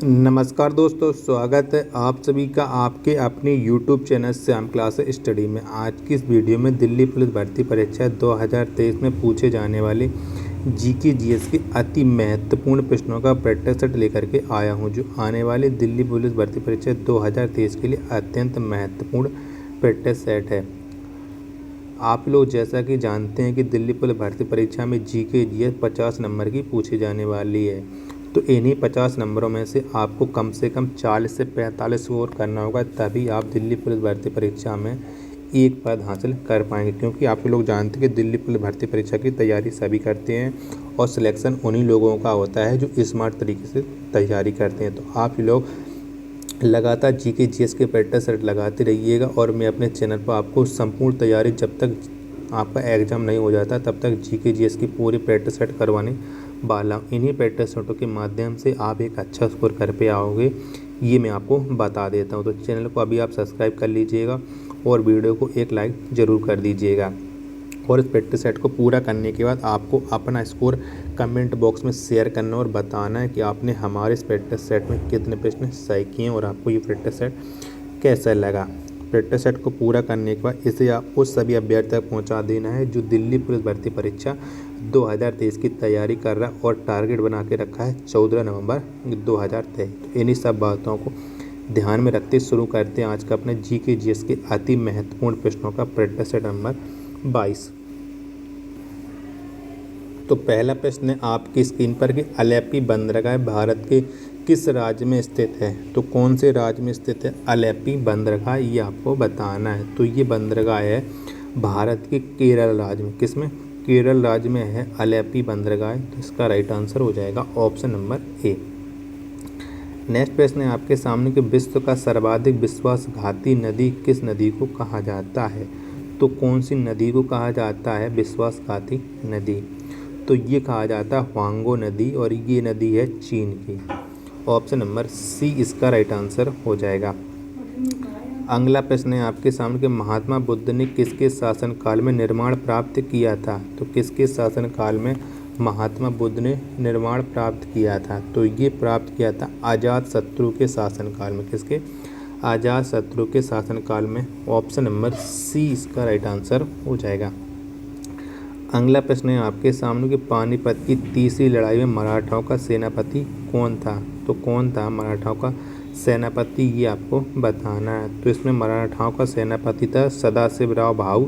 नमस्कार दोस्तों, स्वागत है आप सभी का आपके अपने YouTube channel Shyam class study में। आज की इस वीडियो में दिल्ली पुलिस भर्ती परीक्षा 2023 में पूछे जाने वाले जीके जीएस के अति महत्वपूर्ण प्रश्नों का प्रैक्टिस सेट लेकर के आया हूं, जो आने वाले दिल्ली पुलिस भर्ती परीक्षा 2023 के लिए अत्यंत महत्वपूर्ण प्रैक्टिस सेट है। आप लोग जैसा कि जानते हैं कि दिल्ली पुलिस भर्ती परीक्षा में जीके जीएस 50 नंबर की पूछी जाने वाली है, तो इन्हीं 50 नंबरों में से आपको कम से कम 40 से 45 स्कोर करना होगा, तभी आप दिल्ली पुलिस भर्ती परीक्षा में एक पद हासिल कर पाएंगे। क्योंकि आप लोग जानते हैं कि दिल्ली पुलिस भर्ती परीक्षा की तैयारी सभी करते हैं और सिलेक्शन उन्हीं लोगों का होता है जो स्मार्ट तरीके से तैयारी करते हैं। तो आप लोग लगातार जीके जीएस के प्रैक्टिस सेट लगाते रहिएगा और मैं अपने चैनल पर आपको संपूर्ण तैयारी, जब तक आपका एग्ज़ाम नहीं हो जाता तब तक जीके जीएस की पूरी प्रैक्टिस सेट करवाने वाला हूँ। इन्हीं प्रैक्टिस सेटों के माध्यम से आप एक अच्छा स्कोर कर पे आओगे, ये मैं आपको बता देता हूँ। तो चैनल को अभी आप सब्सक्राइब कर लीजिएगा और वीडियो को एक लाइक ज़रूर कर दीजिएगा। और इस प्रैक्टिस सेट को पूरा करने के बाद आपको अपना स्कोर कमेंट बॉक्स में शेयर करना और बताना है कि आपने हमारे इस प्रैक्टिस सेट में कितने प्रश्न सही किए और आपको ये प्रैक्टिस सेट कैसा लगा। प्रैक्टिस सेट को पूरा करने के बाद इसे आप उस सभी अभ्यर्थी तक पहुंचा देना है जो दिल्ली पुलिस भर्ती परीक्षा 2023 की तैयारी कर रहा और टारगेट बना के रखा है 14 नवंबर 2023। तो इन्हीं सब बातों को ध्यान में रखते शुरू करते हैं आज का अपने जीके जीएस के अति महत्वपूर्ण प्रश्नों का प्रैक्टिस सेट नंबर 22। तो पहला प्रश्न है आपकी स्क्रीन पर कि अलेप्पी बंदरगाह भारत के किस राज्य में स्थित है। तो कौन से राज्य में स्थित है अलेप्पी बंदरगाह, ये आपको बताना है। तो ये बंदरगाह है भारत के केरल राज्य में। किस में? केरल राज्य में है अलेप्पी बंदरगाह। तो इसका राइट आंसर हो जाएगा ऑप्शन नंबर ए। नेक्स्ट प्रश्न है आपके सामने कि विश्व का सर्वाधिक विश्वासघाती नदी किस नदी को कहा जाता है। तो कौन सी नदी को कहा जाता है विश्वासघाती नदी? तो ये कहा जाता है ह्वांगो नदी और ये नदी है चीन की। ऑप्शन नंबर सी इसका राइट आंसर हो जाएगा। अगला प्रश्न है आपके सामने कि महात्मा बुद्ध ने किसके शासनकाल में निर्माण प्राप्त किया था। तो किसके शासनकाल में महात्मा बुद्ध ने निर्माण प्राप्त किया था? तो ये प्राप्त किया था अजातशत्रु के शासनकाल में। किसके? अजातशत्रु के शासनकाल में। ऑप्शन नंबर सी इसका राइट आंसर हो जाएगा। अगला प्रश्न है आपके सामने कि पानीपत की तीसरी लड़ाई में मराठाओं का सेनापति कौन था। तो कौन था मराठाओं का सेनापति, ये आपको बताना है। तो इसमें मराठाओं का सेनापति था सदाशिवराव भाऊ।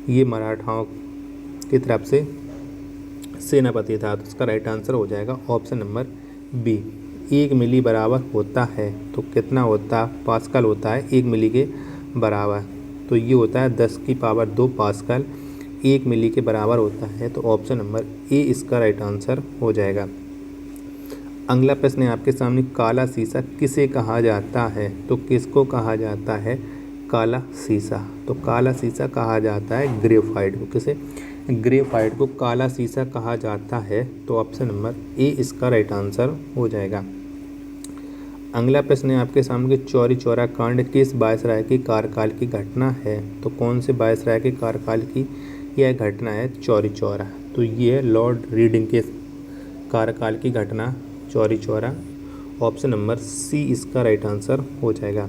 ये मराठाओं की तरफ से सेनापति था। तो इसका राइट आंसर हो जाएगा ऑप्शन नंबर बी। 1 मिली बराबर होता है तो कितना होता है? पास्कल होता है 1 मिली के बराबर। तो ये होता है 10 की पावर 2 पास्कल 1 मिली के बराबर होता है। तो ऑप्शन नंबर ए इसका राइट आंसर हो जाएगा। अगला प्रश्न है आपके सामने काला शीशा किसे कहा जाता है। तो किसको कहा जाता है काला शीशा? तो काला शीशा कहा जाता है ग्रेफाइट को। किसे? ग्रेफाइट को काला शीशा कहा जाता है। तो ऑप्शन नंबर ए इसका राइट आंसर हो जाएगा। अगला प्रश्न है आपके सामने कि चौरी चौरा कांड किस वायसराय के कार्यकाल की घटना है। तो कौन से वायसराय के कार्यकाल की यह घटना है चौरी चौरा? तो ये है लॉर्ड रीडिंग के कार्यकाल की घटना Chauri Chaura. Option number C इसका राइट आंसर हो जाएगा।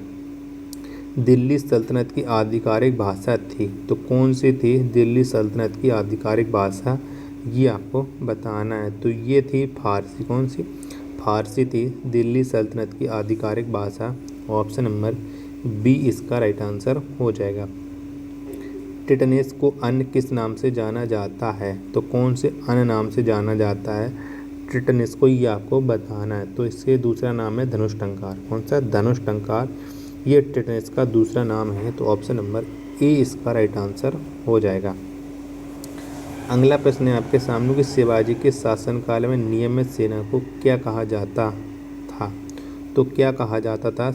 दिल्ली सल्तनत की आधिकारिक भाषा थी। तो कौन सी थी दिल्ली सल्तनत की आधिकारिक भाषा, ये आपको बताना है। तो ये थी फारसी। कौन सी? फारसी थी दिल्ली सल्तनत की आधिकारिक भाषा। ऑप्शन नंबर बी इसका राइट आंसर हो जाएगा। टिटनेस को अन्य किस नाम से जाना जाता है। तो कौन से अन्य नाम से जाना जाता है टिटनेस को, ये आपको बताना है। तो इसके दूसरा नाम है धनुष टंकार। कौन सा? धनुष टंकार, ये टिटनेस का दूसरा नाम है। तो ऑप्शन नंबर ए इसका राइट आंसर हो जाएगा। अगला प्रश्न है आपके सामने कि शिवाजी के शासनकाल में नियमित सेना को क्या कहा जाता था। तो क्या कहा जाता था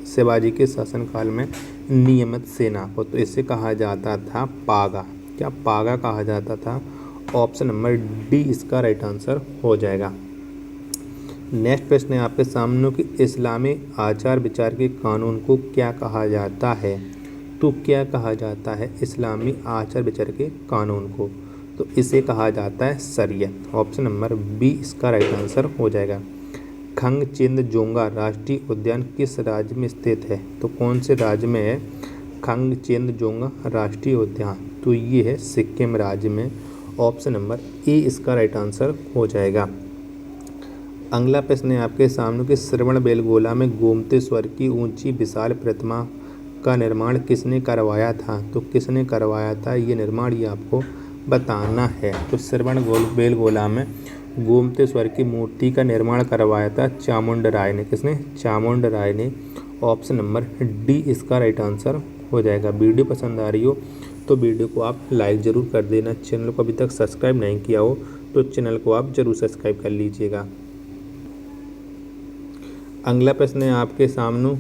शिवाजी के शासनकाल में नियमित सेना को? तो इसे कहा जाता था पागा। क्या पागा कहा जाता था? ऑप्शन नंबर डी इसका राइट आंसर हो जाएगा। नेक्स्ट प्रश्न है आपके सामने कि इस्लामी आचार विचार के कानून को क्या कहा जाता है। तो क्या कहा जाता है इस्लामी आचार विचार के कानून को? तो इसे कहा जाता है शरीयत। ऑप्शन नंबर बी इसका राइट आंसर हो जाएगा। खंगचेंदजोंगा राष्ट्रीय उद्यान किस राज्य में स्थित है? तो कौन से राज्य में है खंगचेंदजोंगा राष्ट्रीय उद्यान? तो ये है सिक्किम राज्य में। ऑप्शन नंबर ए इसका राइट आंसर हो जाएगा। अगला प्रश्न है आपके सामने कि श्रवणबेलगोला में गोमतेश्वर की ऊंची विशाल प्रतिमा का निर्माण किसने करवाया था? तो किसने करवाया था ये निर्माण, ये आपको बताना है। तो श्रवणबेलगोला में गोमतेश्वर की मूर्ति का निर्माण करवाया था चामुंड राय ने। किसने? चामुंड राय ने। ऑप्शन नंबर डी इसका राइट आंसर हो जाएगा। वीडियो पसंद आ रही हो तो वीडियो को आप लाइक ज़रूर कर देना। चैनल को अभी तक सब्सक्राइब नहीं किया हो तो चैनल को आप ज़रूर सब्सक्राइब कर लीजिएगा। अगला प्रश्न है आपके सामने,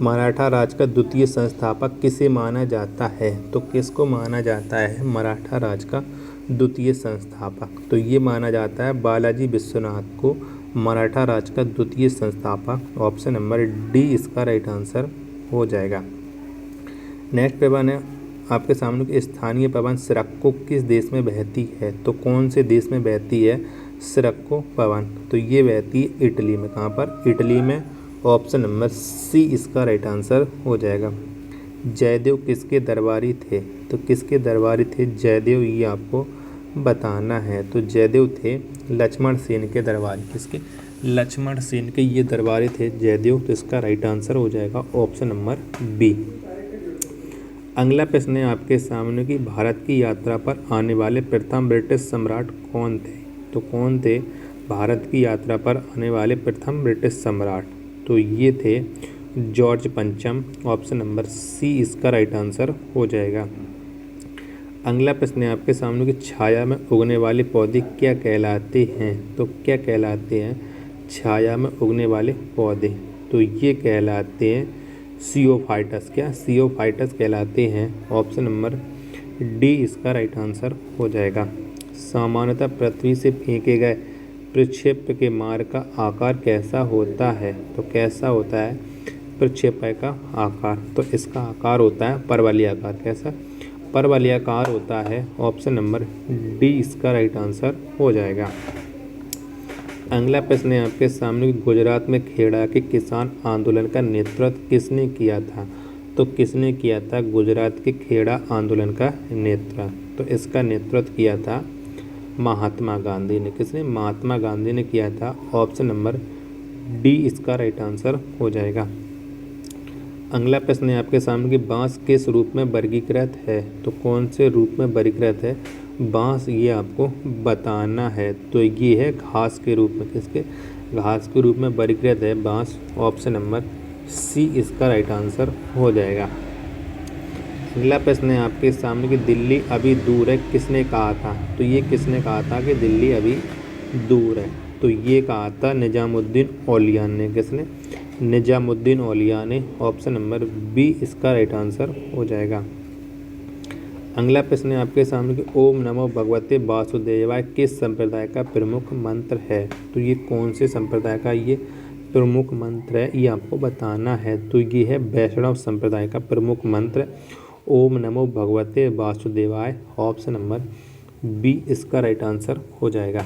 मराठा राज का द्वितीय संस्थापक किसे माना जाता है? तो किसको माना जाता है मराठा राज का द्वितीय संस्थापक? तो ये माना जाता है बालाजी विश्वनाथ को मराठा राज का द्वितीय संस्थापक। ऑप्शन नंबर डी इसका राइट आंसर हो जाएगा। नेक्स्ट पवन है आपके सामने कि स्थानीय पवन सिरक्को किस देश में बहती है? तो कौन से देश में बहती है सिरक्को पवन? तो ये बहती है इटली में। कहाँ पर? इटली में। ऑप्शन नंबर सी इसका राइट आंसर हो जाएगा। जयदेव किसके दरबारी थे? तो किसके दरबारी थे जयदेव, ये आपको बताना है। तो जयदेव थे लक्ष्मण सेन के दरबारी। किसके? लक्ष्मण सेन के ये दरबारी थे जयदेव। तो इसका राइट आंसर हो जाएगा ऑप्शन नंबर बी। अगला प्रश्न है आपके सामने कि भारत की यात्रा पर आने वाले प्रथम ब्रिटिश सम्राट कौन थे? तो कौन थे भारत की यात्रा पर आने वाले प्रथम ब्रिटिश सम्राट? तो ये थे जॉर्ज पंचम। ऑप्शन नंबर सी इसका राइट आंसर हो जाएगा। अगला प्रश्न है आपके सामने कि छाया में उगने वाले पौधे क्या कहलाते हैं? तो क्या कहलाते हैं छाया में उगने वाले पौधे? तो ये कहलाते हैं सियोफाइटस। क्या? सियोफाइटस कहलाते हैं। ऑप्शन नंबर डी इसका राइट आंसर हो जाएगा। सामान्यतः पृथ्वी से फेंके गए प्रक्षेप्य के मार्ग का आकार कैसा होता है? तो कैसा होता है प्रक्षेप्य का आकार? तो इसका आकार होता है परवलय आकार। कैसा? परवलय आकार होता है। ऑप्शन नंबर डी इसका राइट आंसर हो जाएगा। अगला प्रश्न है आपके सामने, गुजरात में खेड़ा के किसान आंदोलन का नेतृत्व किसने किया था? तो किसने किया था गुजरात के खेड़ा आंदोलन का नेतृत्व? तो इसका नेतृत्व किया था महात्मा गांधी ने। किसने? महात्मा गांधी ने किया था। ऑप्शन नंबर डी इसका राइट आंसर हो जाएगा। अगला प्रश्न है आपके सामने कि बांस किस रूप में वर्गीकृत है? तो कौन से रूप में वर्गीकृत है बांस, ये आपको बताना है। तो ये है घास के रूप में। किसके? घास के रूप में वर्गीकृत है बांस। ऑप्शन नंबर सी इसका राइट आंसर हो जाएगा। अगला प्रश्न है आपके सामने कि दिल्ली अभी दूर है किसने कहा था? तो ये किसने कहा था कि दिल्ली अभी दूर है? तो ये कहा था निजामुद्दीन औलिया ने। किसने? निजामुद्दीन औलिया ने। ऑप्शन नंबर बी इसका राइट आंसर हो जाएगा। अगला प्रश्न है आपके सामने कि ओम नमो भगवते वासुदेवाय किस संप्रदाय का प्रमुख मंत्र है? तो ये कौन से संप्रदाय का ये प्रमुख मंत्र है, ये आपको बताना है। तो ये है वैष्णव संप्रदाय का प्रमुख मंत्र ओम नमो भगवते वासुदेवाय। ऑप्शन नंबर बी इसका राइट आंसर हो जाएगा।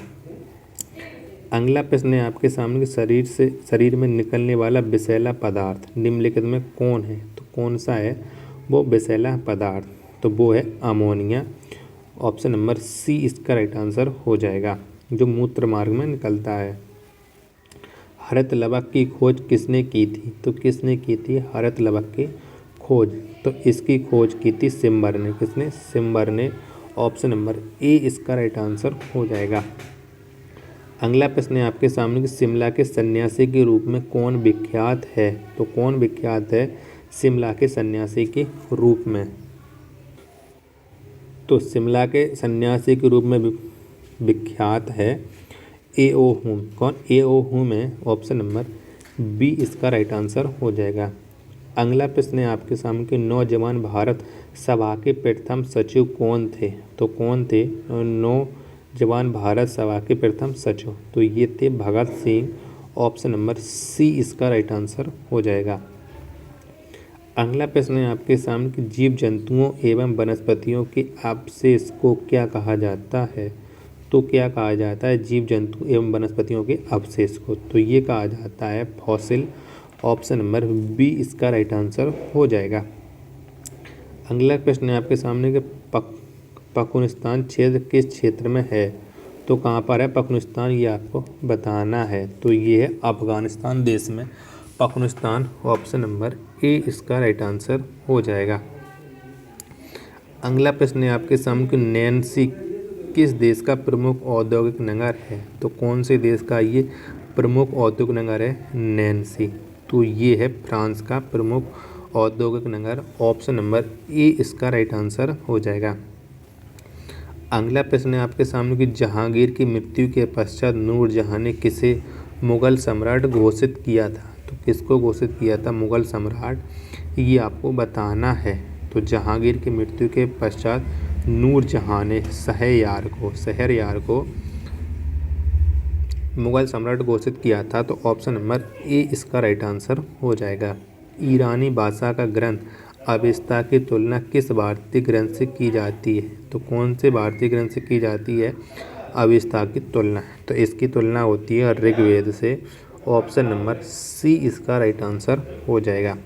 अगला प्रश्न है आपके सामने कि शरीर में निकलने वाला विषैला पदार्थ निम्नलिखित में कौन है? तो कौन सा है वो विषैला पदार्थ? तो वो है अमोनिया। ऑप्शन नंबर सी इसका राइट आंसर हो जाएगा, जो मूत्र मार्ग में निकलता है। हरित लवक की खोज किसने की थी? तो किसने की थी हरित लवक की खोज? तो इसकी खोज की थी सिम्बर ने। किसने? सिम्बर ने। ऑप्शन नंबर ए इसका राइट आंसर हो जाएगा। अगला प्रश्न है आपके सामने कि शिमला के सन्यासी के रूप में कौन विख्यात है? तो कौन विख्यात है शिमला के सन्यासी के रूप में? तो शिमला के सन्यासी के रूप में विख्यात है ए.ओ. हुम। कौन? ए.ओ. हुम है। ऑप्शन नंबर बी इसका राइट आंसर हो जाएगा। अगला प्रश्न है आपके सामने कि नौजवान भारत सभा के प्रथम सचिव कौन थे? तो कौन थे नौजवान भारत सभा के प्रथम सचिव? तो ये थे Bhagat Singh. Option number C इसका राइट आंसर हो जाएगा। अगला प्रश्न है आपके सामने कि जीव जंतुओं एवं वनस्पतियों के अवशेष को क्या कहा जाता है? तो क्या कहा जाता है? जीव जंतु एवं वनस्पतियों के अवशेष को। तो ये कहा जाता है फॉसिल। ऑप्शन नंबर बी इसका राइट आंसर हो जाएगा। अगला प्रश्न है आपके सामने कि पखुनिस्तान क्षेत्र किस क्षेत्र में है? तो कहाँ पर है पखुनिस्तान, ये आपको बताना है। तो ये है अफगानिस्तान देश में पखुनिस्तान। ऑप्शन नंबर ए इसका राइट आंसर हो जाएगा। अगला प्रश्न है आपके सामने कि नैन्सी किस देश का प्रमुख औद्योगिक नगर है? तो कौन से देश का ये प्रमुख औद्योगिक नगर है? नैन्सी। तो ये है फ्रांस का प्रमुख औद्योगिक नगर। ऑप्शन नंबर ए इसका राइट आंसर हो जाएगा। अगला प्रश्न है आपके सामने कि जहांगीर की मृत्यु के पश्चात नूरजहां ने किसे मुगल सम्राट घोषित किया था? तो किसको घोषित किया था मुगल सम्राट, ये आपको बताना है। तो जहांगीर की मृत्यु के पश्चात नूरजहां ने शहरयार को मुगल सम्राट घोषित किया था। तो ऑप्शन नंबर ए इसका राइट आंसर हो जाएगा। ईरानी भाषा का ग्रंथ अवेस्ता की तुलना किस भारतीय ग्रंथ से की जाती है? तो कौन से भारतीय ग्रंथ से की जाती है अवेस्ता की तुलना? तो इसकी तुलना होती है ऋग्वेद से। ऑप्शन नंबर सी इसका राइट आंसर हो जाएगा।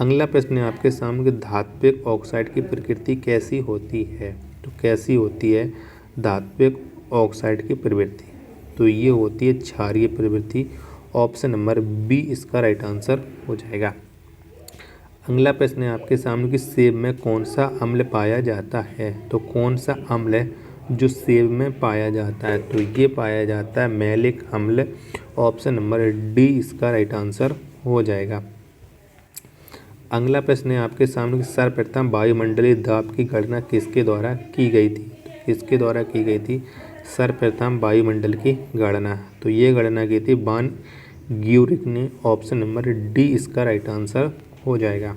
अगला प्रश्न है आपके सामने कि धात्विक ऑक्साइड की प्रकृति कैसी होती है? तो कैसी होती है धात्विक ऑक्साइड की प्रवृत्ति? तो ये होती है क्षारीय प्रवृत्ति। ऑप्शन नंबर बी इसका राइट आंसर हो जाएगा। अगला प्रश्न है आपके सामने कि सेब में कौन सा अम्ल पाया जाता है? तो कौन सा अम्ल है जो सेब में पाया जाता है? तो ये पाया जाता है मैलिक अम्ल। ऑप्शन नंबर डी इसका राइट आंसर हो जाएगा। अगला प्रश्न है आपके सामने कि सर्वप्रथम वायुमंडलीय दाब की गणना किसके द्वारा की गई थी? तो किसके द्वारा की गई थी सर्वप्रथम वायुमंडल की गणना? तो ये गणना की थी वान ग्यूरिक ने। ऑप्शन नंबर डी इसका राइट आंसर हो जाएगा।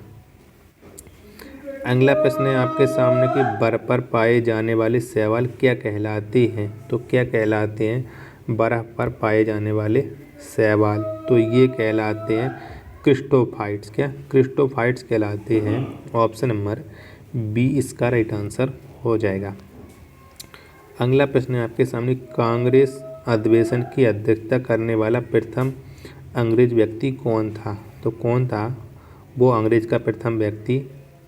अगला प्रश्न है आपके सामने कि बर्फ पर पाए जाने वाले शैवाल क्या कहलाते हैं? तो क्या कहलाते हैं बर्फ पर पाए जाने वाले शैवाल? तो ये कहलाते हैं क्रिस्टोफाइट्स। क्या क्रिस्टोफाइट्स कहलाते हैं? ऑप्शन नंबर बी इसका राइट आंसर हो जाएगा। अगला प्रश्न है आपके सामने कांग्रेस अधिवेशन की अध्यक्षता करने वाला प्रथम अंग्रेज व्यक्ति कौन था? तो कौन था वो अंग्रेज का प्रथम व्यक्ति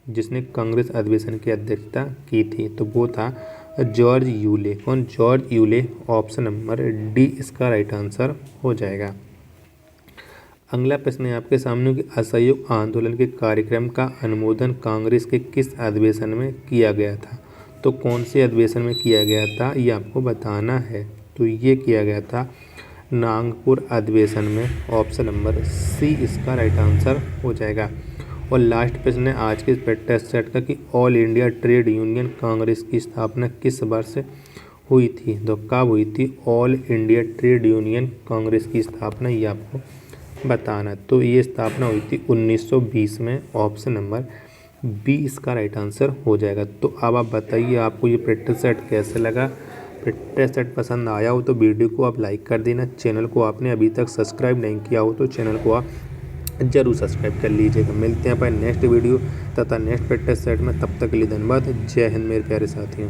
जिसने कांग्रेस अधिवेशन की अध्यक्षता की थी? तो वो था जॉर्ज यूले। कौन? George Yule. Option number D इसका राइट आंसर हो जाएगा। अगला प्रश्न है आपके सामने कि असहयोग आंदोलन के कार्यक्रम का अनुमोदन कांग्रेस के किस अधिवेशन में किया गया था? तो कौन से अधिवेशन में किया गया था ये आपको बताना है। तो ये किया गया था नागपुर अधिवेशन में। ऑप्शन नंबर सी इसका राइट आंसर हो जाएगा। और लास्ट प्रश्न है आज के इस टेस्ट सेट का कि all India trade union Congress की स्थापना किस वर्ष हुई थी? तो कब हुई थी all India trade union Congress की स्थापना, ये आपको बताना। तो ये स्थापना हुई थी 1920 में। ऑप्शन नंबर बी इसका राइट आंसर हो जाएगा। तो अब आप बताइए आपको ये प्रैक्टिस सेट कैसे लगा? प्रैक्टिस सेट पसंद आया हो तो वीडियो को आप लाइक कर देना। चैनल को आपने अभी तक सब्सक्राइब नहीं किया हो तो चैनल को आप जरूर सब्सक्राइब कर लीजिएगा। मिलते हैं अपन नेक्स्ट वीडियो तथा नेक्स्ट प्रैक्टिस सेट में। तब तक के लिए धन्यवाद। जय हिंद मेरे प्यारे साथियों।